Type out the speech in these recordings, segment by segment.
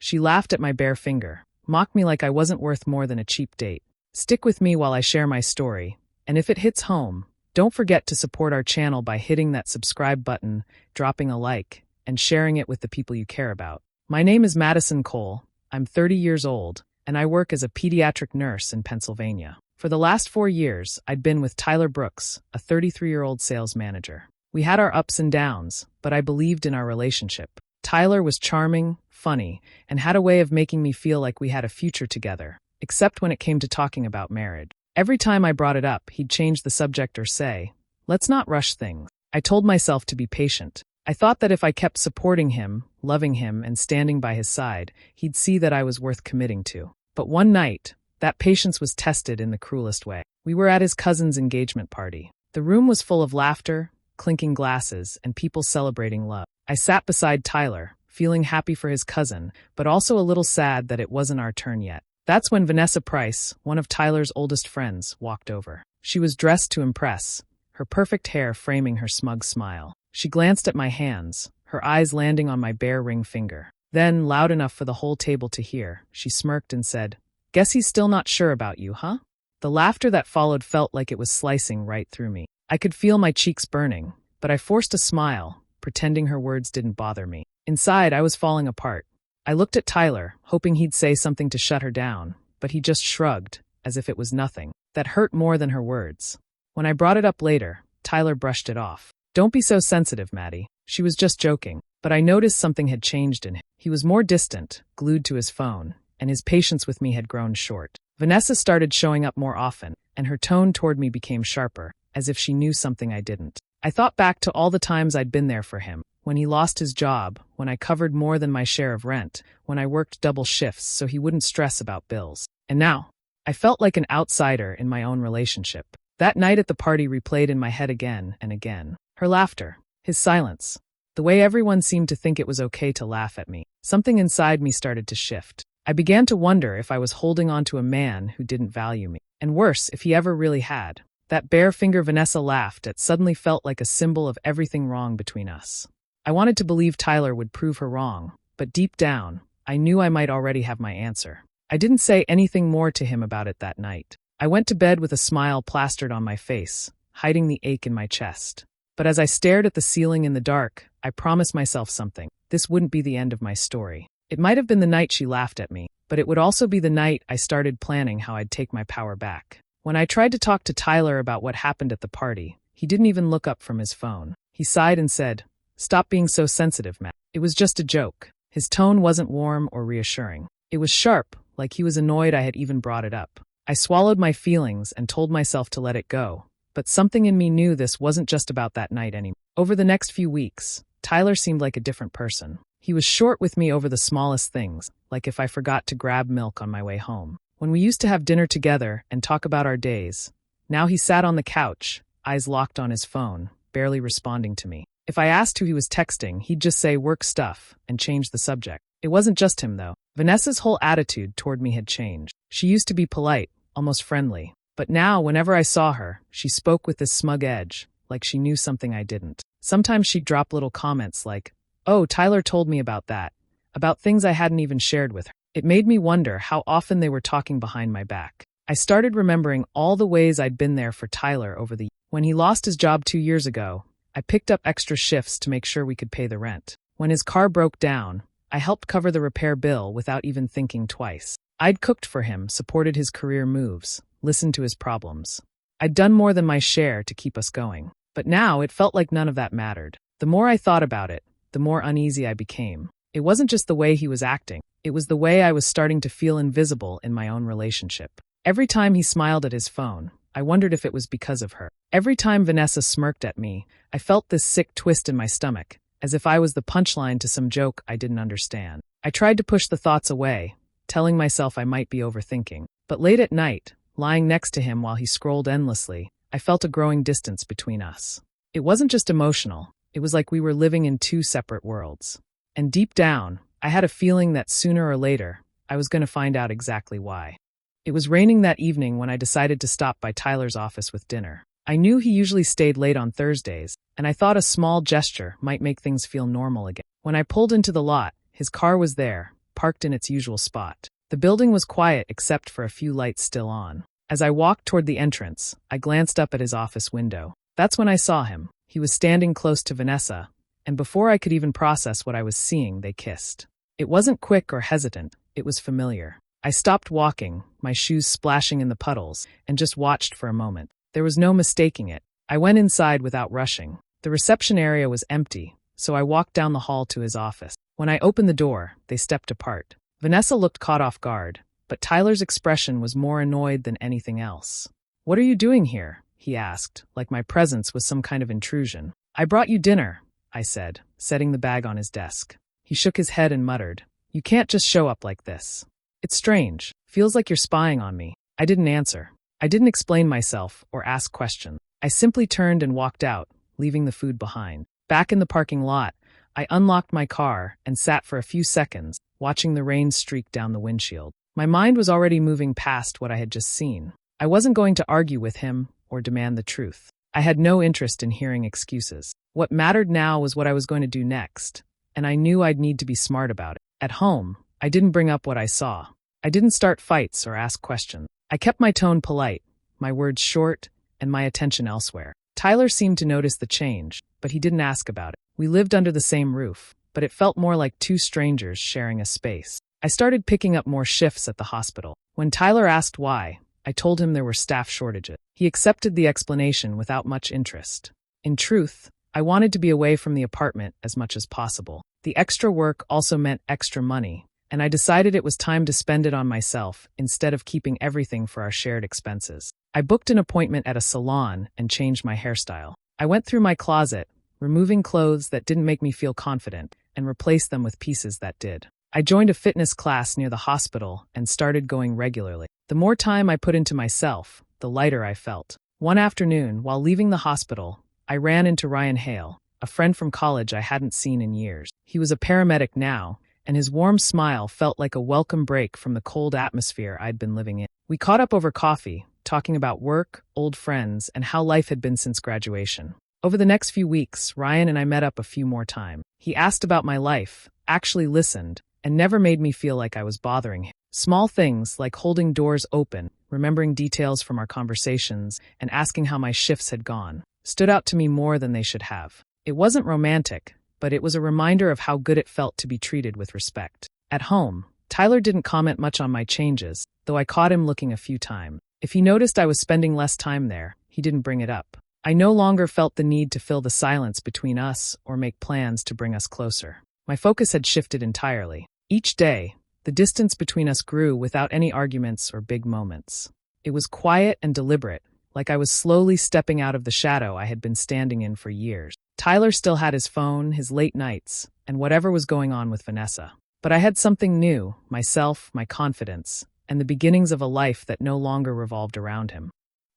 She laughed at my bare finger, mocked me like I wasn't worth more than a cheap date. Stick with me while I share my story, and if it hits home, don't forget to support our channel by hitting that subscribe button, dropping a like, and sharing it with the people you care about. My name is Madison Cole, I'm 30 years old, and I work as a pediatric nurse in Pennsylvania. For the last 4 years, I'd been with Tyler Brooks, a 33-year-old sales manager. We had our ups and downs, but I believed in our relationship. Tyler was charming, funny, and had a way of making me feel like we had a future together, except when it came to talking about marriage. Every time I brought it up, he'd change the subject or say, "Let's not rush things." I told myself to be patient. I thought that if I kept supporting him, loving him, and standing by his side, he'd see that I was worth committing to. But one night, that patience was tested in the cruelest way. We were at his cousin's engagement party. The room was full of laughter, clinking glasses, and people celebrating love. I sat beside Tyler, feeling happy for his cousin, but also a little sad that it wasn't our turn yet. That's when Vanessa Price, one of Tyler's oldest friends, walked over. She was dressed to impress, her perfect hair framing her smug smile. She glanced at my hands, her eyes landing on my bare ring finger. Then, loud enough for the whole table to hear, she smirked and said, "Guess he's still not sure about you, huh?" The laughter that followed felt like it was slicing right through me. I could feel my cheeks burning, but I forced a smile, pretending her words didn't bother me. Inside, I was falling apart. I looked at Tyler, hoping he'd say something to shut her down, but he just shrugged, as if it was nothing. That hurt more than her words. When I brought it up later, Tyler brushed it off. "Don't be so sensitive, Maddie. She was just joking." But I noticed something had changed in him. He was more distant, glued to his phone, and his patience with me had grown short. Vanessa started showing up more often, and her tone toward me became sharper, as if she knew something I didn't. I thought back to all the times I'd been there for him, when he lost his job, when I covered more than my share of rent, when I worked double shifts so he wouldn't stress about bills. And now, I felt like an outsider in my own relationship. That night at the party replayed in my head again and again. Her laughter, his silence, the way everyone seemed to think it was okay to laugh at me. Something inside me started to shift. I began to wonder if I was holding on to a man who didn't value me. And worse, if he ever really had. That bare finger Vanessa laughed at suddenly felt like a symbol of everything wrong between us. I wanted to believe Tyler would prove her wrong, but deep down, I knew I might already have my answer. I didn't say anything more to him about it that night. I went to bed with a smile plastered on my face, hiding the ache in my chest. But as I stared at the ceiling in the dark, I promised myself something. This wouldn't be the end of my story. It might have been the night she laughed at me, but it would also be the night I started planning how I'd take my power back. When I tried to talk to Tyler about what happened at the party, he didn't even look up from his phone. He sighed and said, "Stop being so sensitive, Matt. It was just a joke." His tone wasn't warm or reassuring. It was sharp, like he was annoyed I had even brought it up. I swallowed my feelings and told myself to let it go, but something in me knew this wasn't just about that night anymore. Over the next few weeks, Tyler seemed like a different person. He was short with me over the smallest things, like if I forgot to grab milk on my way home. When we used to have dinner together and talk about our days, now he sat on the couch, eyes locked on his phone, barely responding to me. If I asked who he was texting, he'd just say work stuff and change the subject. It wasn't just him, though. Vanessa's whole attitude toward me had changed. She used to be polite, almost friendly. But now, whenever I saw her, she spoke with this smug edge, like she knew something I didn't. Sometimes she'd drop little comments like, "Oh, Tyler told me about that," about things I hadn't even shared with her. It made me wonder how often they were talking behind my back. I started remembering all the ways I'd been there for Tyler over the years. When he lost his job 2 years ago, I picked up extra shifts to make sure we could pay the rent. When his car broke down, I helped cover the repair bill without even thinking twice. I'd cooked for him, supported his career moves, listened to his problems. I'd done more than my share to keep us going. But now it felt like none of that mattered. The more I thought about it, the more uneasy I became. It wasn't just the way he was acting. It was the way I was starting to feel invisible in my own relationship. Every time he smiled at his phone, I wondered if it was because of her. Every time Vanessa smirked at me, I felt this sick twist in my stomach, as if I was the punchline to some joke I didn't understand. I tried to push the thoughts away, telling myself I might be overthinking. But late at night, lying next to him while he scrolled endlessly, I felt a growing distance between us. It wasn't just emotional. It was like we were living in two separate worlds. And deep down, I had a feeling that sooner or later, I was going to find out exactly why. It was raining that evening when I decided to stop by Tyler's office with dinner. I knew he usually stayed late on Thursdays, and I thought a small gesture might make things feel normal again. When I pulled into the lot, his car was there, parked in its usual spot. The building was quiet except for a few lights still on. As I walked toward the entrance, I glanced up at his office window. That's when I saw him. He was standing close to Vanessa, and before I could even process what I was seeing, they kissed. It wasn't quick or hesitant, it was familiar. I stopped walking, my shoes splashing in the puddles, and just watched for a moment. There was no mistaking it. I went inside without rushing. The reception area was empty, so I walked down the hall to his office. When I opened the door, they stepped apart. Vanessa looked caught off guard, but Tyler's expression was more annoyed than anything else. "What are you doing here?" he asked, like my presence was some kind of intrusion. "I brought you dinner," I said, setting the bag on his desk. He shook his head and muttered, "You can't just show up like this. It's strange. Feels like you're spying on me." I didn't answer. I didn't explain myself or ask questions. I simply turned and walked out, leaving the food behind. Back in the parking lot, I unlocked my car and sat for a few seconds, watching the rain streak down the windshield. My mind was already moving past what I had just seen. I wasn't going to argue with him or demand the truth. I had no interest in hearing excuses. What mattered now was what I was going to do next, and I knew I'd need to be smart about it. At home, I didn't bring up what I saw. I didn't start fights or ask questions. I kept my tone polite, my words short, and my attention elsewhere. Tyler seemed to notice the change, but he didn't ask about it. We lived under the same roof, but it felt more like two strangers sharing a space. I started picking up more shifts at the hospital. When Tyler asked why, I told him there were staff shortages. He accepted the explanation without much interest. In truth, I wanted to be away from the apartment as much as possible. The extra work also meant extra money, and I decided it was time to spend it on myself instead of keeping everything for our shared expenses. I booked an appointment at a salon and changed my hairstyle. I went through my closet, removing clothes that didn't make me feel confident, and replaced them with pieces that did. I joined a fitness class near the hospital and started going regularly. The more time I put into myself, the lighter I felt. One afternoon, while leaving the hospital, I ran into Ryan Hale, a friend from college I hadn't seen in years. He was a paramedic now, and his warm smile felt like a welcome break from the cold atmosphere I'd been living in. We caught up over coffee, talking about work, old friends, and how life had been since graduation. Over the next few weeks, Ryan and I met up a few more times. He asked about my life, actually listened, and never made me feel like I was bothering him. Small things like holding doors open, remembering details from our conversations, and asking how my shifts had gone, stood out to me more than they should have. It wasn't romantic, but it was a reminder of how good it felt to be treated with respect. At home, Tyler didn't comment much on my changes, though I caught him looking a few times. If he noticed I was spending less time there, he didn't bring it up. I no longer felt the need to fill the silence between us or make plans to bring us closer. My focus had shifted entirely. Each day, the distance between us grew without any arguments or big moments. It was quiet and deliberate, like I was slowly stepping out of the shadow I had been standing in for years. Tyler still had his phone, his late nights, and whatever was going on with Vanessa. But I had something new, myself, my confidence, and the beginnings of a life that no longer revolved around him.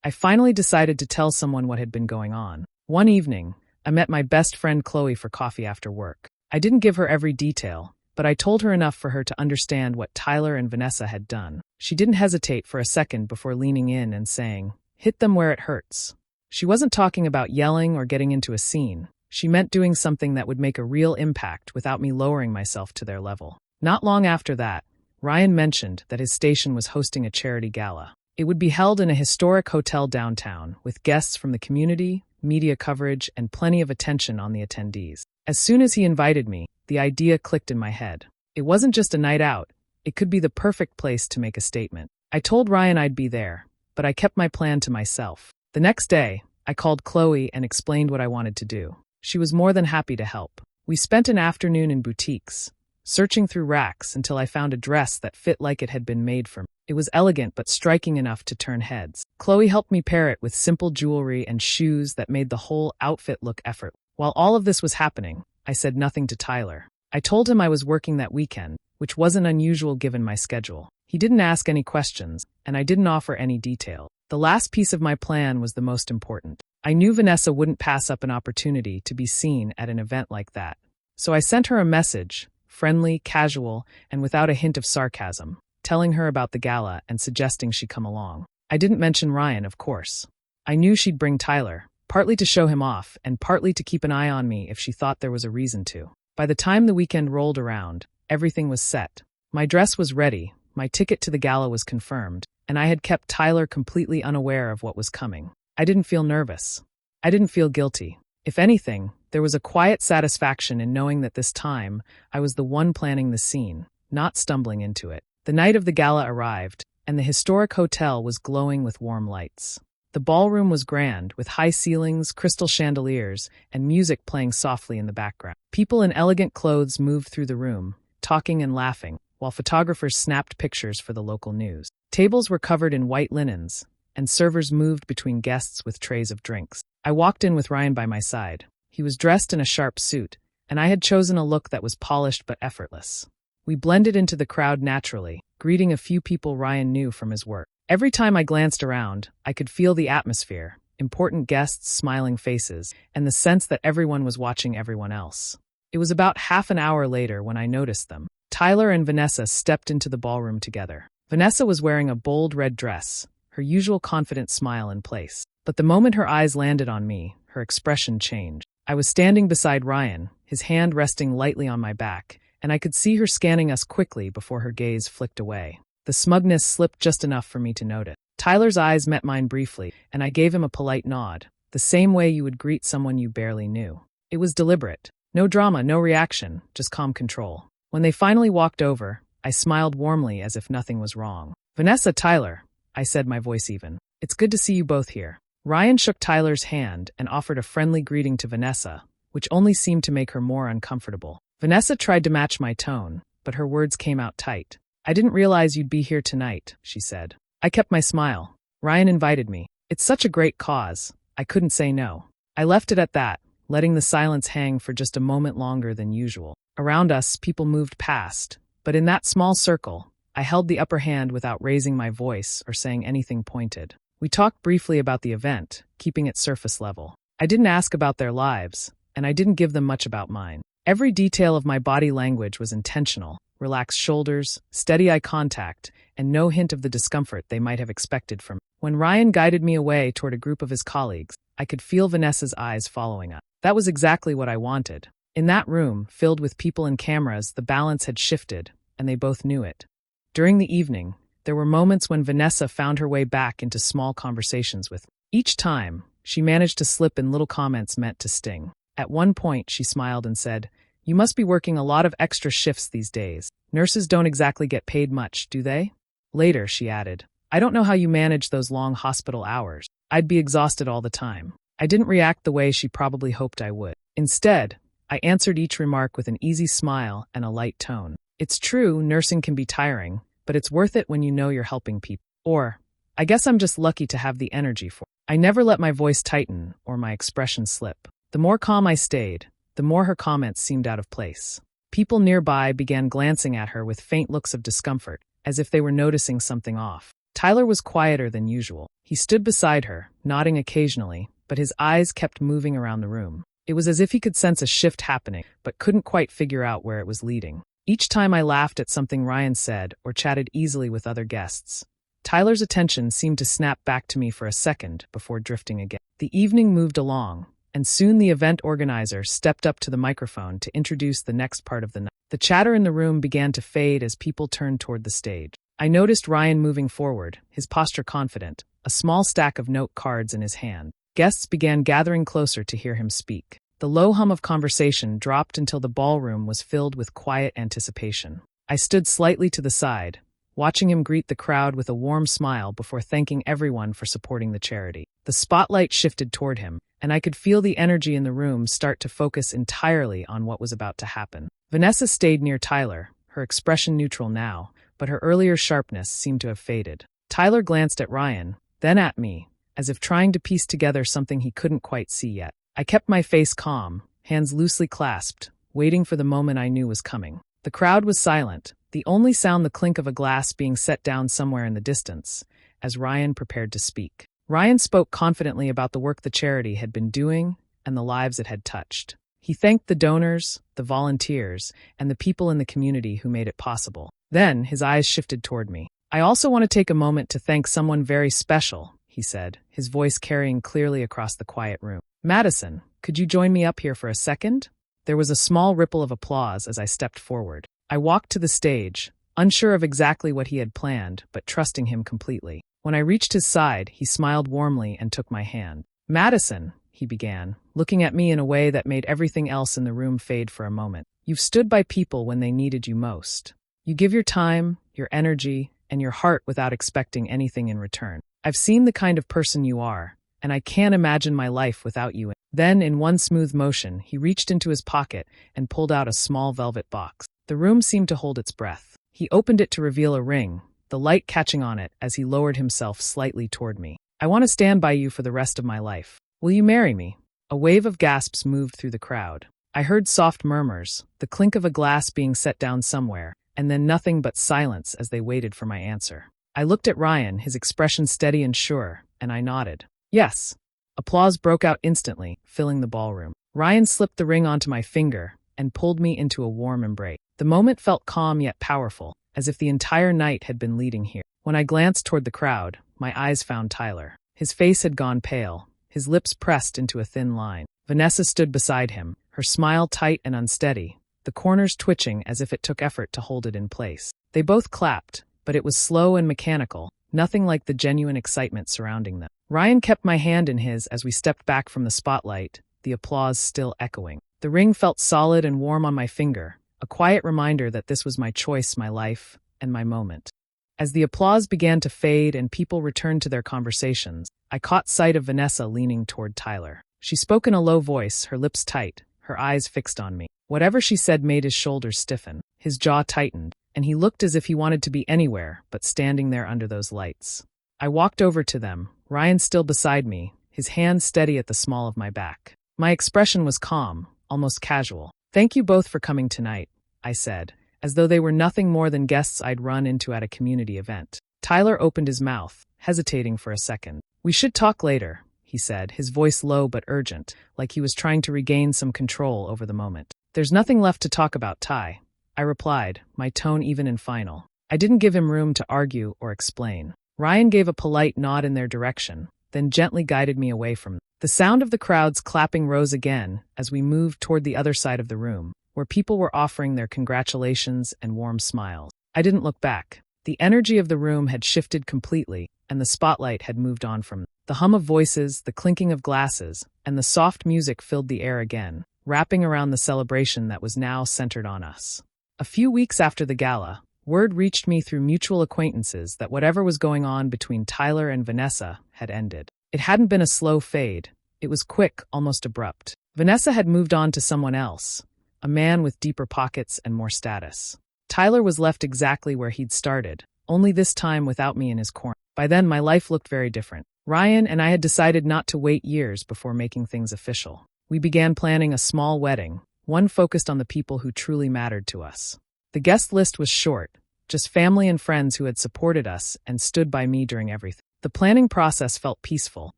I finally decided to tell someone what had been going on. One evening, I met my best friend Chloe for coffee after work. I didn't give her every detail, but I told her enough for her to understand what Tyler and Vanessa had done. She didn't hesitate for a second before leaning in and saying, "Hit them where it hurts." She wasn't talking about yelling or getting into a scene. She meant doing something that would make a real impact without me lowering myself to their level. Not long after that, Ryan mentioned that his station was hosting a charity gala. It would be held in a historic hotel downtown, with guests from the community, media coverage, and plenty of attention on the attendees. As soon as he invited me, the idea clicked in my head. It wasn't just a night out, it could be the perfect place to make a statement. I told Ryan I'd be there, but I kept my plan to myself. The next day, I called Chloe and explained what I wanted to do. She was more than happy to help. We spent an afternoon in boutiques, searching through racks until I found a dress that fit like it had been made for me. It was elegant but striking enough to turn heads. Chloe helped me pair it with simple jewelry and shoes that made the whole outfit look effortless. While all of this was happening, I said nothing to Tyler. I told him I was working that weekend, which wasn't unusual given my schedule. He didn't ask any questions, and I didn't offer any detail. The last piece of my plan was the most important. I knew Vanessa wouldn't pass up an opportunity to be seen at an event like that. So I sent her a message, friendly, casual, and without a hint of sarcasm, telling her about the gala and suggesting she come along. I didn't mention Ryan, of course. I knew she'd bring Tyler, partly to show him off and partly to keep an eye on me if she thought there was a reason to. By the time the weekend rolled around, everything was set. My dress was ready, my ticket to the gala was confirmed, and I had kept Tyler completely unaware of what was coming. I didn't feel nervous. I didn't feel guilty. If anything, there was a quiet satisfaction in knowing that this time I was the one planning the scene, not stumbling into it. The night of the gala arrived, and the historic hotel was glowing with warm lights. The ballroom was grand, with high ceilings, crystal chandeliers, and music playing softly in the background. People in elegant clothes moved through the room, talking and laughing, while photographers snapped pictures for the local news. Tables were covered in white linens, and servers moved between guests with trays of drinks. I walked in with Ryan by my side. He was dressed in a sharp suit, and I had chosen a look that was polished but effortless. We blended into the crowd naturally, greeting a few people Ryan knew from his work. Every time I glanced around, I could feel the atmosphere, important guests, smiling faces, and the sense that everyone was watching everyone else. It was about half an hour later when I noticed them. Tyler and Vanessa stepped into the ballroom together. Vanessa was wearing a bold red dress, her usual confident smile in place. But the moment her eyes landed on me, her expression changed. I was standing beside Ryan, his hand resting lightly on my back, and I could see her scanning us quickly before her gaze flicked away. The smugness slipped just enough for me to notice. Tyler's eyes met mine briefly, and I gave him a polite nod, the same way you would greet someone you barely knew. It was deliberate. No drama, no reaction, just calm control. When they finally walked over, I smiled warmly as if nothing was wrong. "Vanessa, Tyler," I said, my voice even. "It's good to see you both here." Ryan shook Tyler's hand and offered a friendly greeting to Vanessa, which only seemed to make her more uncomfortable. Vanessa tried to match my tone, but her words came out tight. "I didn't realize you'd be here tonight," she said. I kept my smile. Ryan invited me. It's such a great cause. I couldn't say no. I left it at that, letting the silence hang for just a moment longer than usual. Around us, people moved past, but in that small circle, I held the upper hand without raising my voice or saying anything pointed. We talked briefly about the event, keeping it surface level. I didn't ask about their lives, and I didn't give them much about mine. Every detail of my body language was intentional: relaxed shoulders, steady eye contact, and no hint of the discomfort they might have expected from me. When Ryan guided me away toward a group of his colleagues, I could feel Vanessa's eyes following us. That was exactly what I wanted. In that room, filled with people and cameras, the balance had shifted, and they both knew it. During the evening, there were moments when Vanessa found her way back into small conversations with me. Each time, she managed to slip in little comments meant to sting. At one point, she smiled and said, "You must be working a lot of extra shifts these days. Nurses don't exactly get paid much, do they?" Later, she added, "I don't know how you manage those long hospital hours. I'd be exhausted all the time." I didn't react the way she probably hoped I would. Instead, I answered each remark with an easy smile and a light tone. It's true, nursing can be tiring, but it's worth it when you know you're helping people. Or, I guess I'm just lucky to have the energy for it. I never let my voice tighten or my expression slip. The more calm I stayed, the more her comments seemed out of place. People nearby began glancing at her with faint looks of discomfort, as if they were noticing something off. Tyler was quieter than usual. He stood beside her, nodding occasionally, but his eyes kept moving around the room. It was as if he could sense a shift happening, but couldn't quite figure out where it was leading. Each time I laughed at something Ryan said or chatted easily with other guests, Tyler's attention seemed to snap back to me for a second before drifting again. The evening moved along, and soon the event organizer stepped up to the microphone to introduce the next part of the night. The chatter in the room began to fade as people turned toward the stage. I noticed Ryan moving forward, his posture confident, a small stack of note cards in his hand. Guests began gathering closer to hear him speak. The low hum of conversation dropped until the ballroom was filled with quiet anticipation. I stood slightly to the side, watching him greet the crowd with a warm smile before thanking everyone for supporting the charity. The spotlight shifted toward him, and I could feel the energy in the room start to focus entirely on what was about to happen. Vanessa stayed near Tyler, her expression neutral now, but her earlier sharpness seemed to have faded. Tyler glanced at Ryan, then at me, as if trying to piece together something he couldn't quite see yet. I kept my face calm, hands loosely clasped, waiting for the moment I knew was coming. The crowd was silent, the only sound the clink of a glass being set down somewhere in the distance, as Ryan prepared to speak. Ryan spoke confidently about the work the charity had been doing and the lives it had touched. He thanked the donors, the volunteers, and the people in the community who made it possible. Then, his eyes shifted toward me. "I also want to take a moment to thank someone very special," he said, his voice carrying clearly across the quiet room. "Madison, could you join me up here for a second?" There was a small ripple of applause as I stepped forward. I walked to the stage, unsure of exactly what he had planned, but trusting him completely. When I reached his side, he smiled warmly and took my hand. "Madison," he began, looking at me in a way that made everything else in the room fade for a moment. "You've stood by people when they needed you most. You give your time, your energy, and your heart without expecting anything in return. I've seen the kind of person you are, and I can't imagine my life without you." Then, in one smooth motion, he reached into his pocket and pulled out a small velvet box. The room seemed to hold its breath. He opened it to reveal a ring, the light catching on it as he lowered himself slightly toward me. "I want to stand by you for the rest of my life. Will you marry me?" A wave of gasps moved through the crowd. I heard soft murmurs, the clink of a glass being set down somewhere, and then nothing but silence as they waited for my answer. I looked at Ryan, his expression steady and sure, and I nodded. "Yes." Applause broke out instantly, filling the ballroom. Ryan slipped the ring onto my finger and pulled me into a warm embrace. The moment felt calm yet powerful, as if the entire night had been leading here. When I glanced toward the crowd, my eyes found Tyler. His face had gone pale, his lips pressed into a thin line. Vanessa stood beside him, her smile tight and unsteady, the corners twitching as if it took effort to hold it in place. They both clapped, but it was slow and mechanical, nothing like the genuine excitement surrounding them. Ryan kept my hand in his as we stepped back from the spotlight, the applause still echoing. The ring felt solid and warm on my finger, a quiet reminder that this was my choice, my life, and my moment. As the applause began to fade and people returned to their conversations, I caught sight of Vanessa leaning toward Tyler. She spoke in a low voice, her lips tight, her eyes fixed on me. Whatever she said made his shoulders stiffen, his jaw tightened, and he looked as if he wanted to be anywhere but standing there under those lights. I walked over to them, Ryan still beside me, his hand steady at the small of my back. My expression was calm, almost casual. "Thank you both for coming tonight," I said, as though they were nothing more than guests I'd run into at a community event. Tyler opened his mouth, hesitating for a second. "We should talk later," he said, his voice low but urgent, like he was trying to regain some control over the moment. "There's nothing left to talk about, Ty," I replied, my tone even and final. I didn't give him room to argue or explain. Ryan gave a polite nod in their direction, then gently guided me away from them. The sound of the crowd's clapping rose again as we moved toward the other side of the room, where people were offering their congratulations and warm smiles. I didn't look back. The energy of the room had shifted completely, and the spotlight had moved on from them. The hum of voices, the clinking of glasses, and the soft music filled the air again, wrapping around the celebration that was now centered on us. A few weeks after the gala, word reached me through mutual acquaintances that whatever was going on between Tyler and Vanessa had ended. It hadn't been a slow fade. It was quick, almost abrupt. Vanessa had moved on to someone else, a man with deeper pockets and more status. Tyler was left exactly where he'd started, only this time without me in his corner. By then, my life looked very different. Ryan and I had decided not to wait years before making things official. We began planning a small wedding, one focused on the people who truly mattered to us. The guest list was short, just family and friends who had supported us and stood by me during everything. The planning process felt peaceful,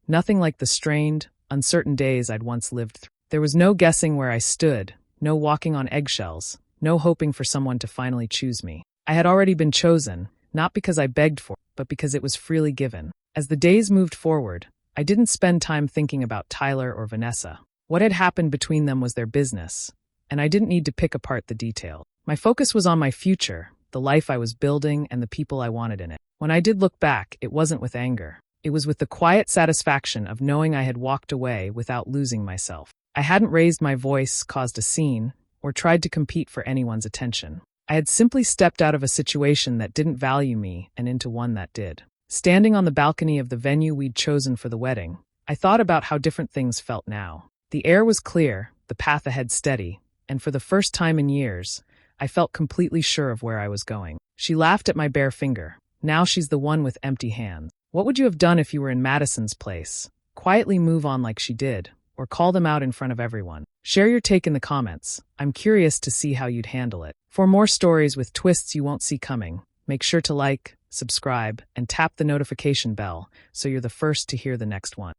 nothing like the strained, uncertain days I'd once lived through. There was no guessing where I stood, no walking on eggshells, no hoping for someone to finally choose me. I had already been chosen, not because I begged for it, but because it was freely given. As the days moved forward, I didn't spend time thinking about Tyler or Vanessa. What had happened between them was their business, and I didn't need to pick apart the details. My focus was on my future, the life I was building, and the people I wanted in it. When I did look back, it wasn't with anger. It was with the quiet satisfaction of knowing I had walked away without losing myself. I hadn't raised my voice, caused a scene, or tried to compete for anyone's attention. I had simply stepped out of a situation that didn't value me and into one that did. Standing on the balcony of the venue we'd chosen for the wedding, I thought about how different things felt now. The air was clear, the path ahead steady, and for the first time in years, I felt completely sure of where I was going. She laughed at my bare finger. Now she's the one with empty hands. What would you have done if you were in Madison's place? Quietly move on like she did, or call them out in front of everyone? Share your take in the comments. I'm curious to see how you'd handle it. For more stories with twists you won't see coming, make sure to like, subscribe, and tap the notification bell so you're the first to hear the next one.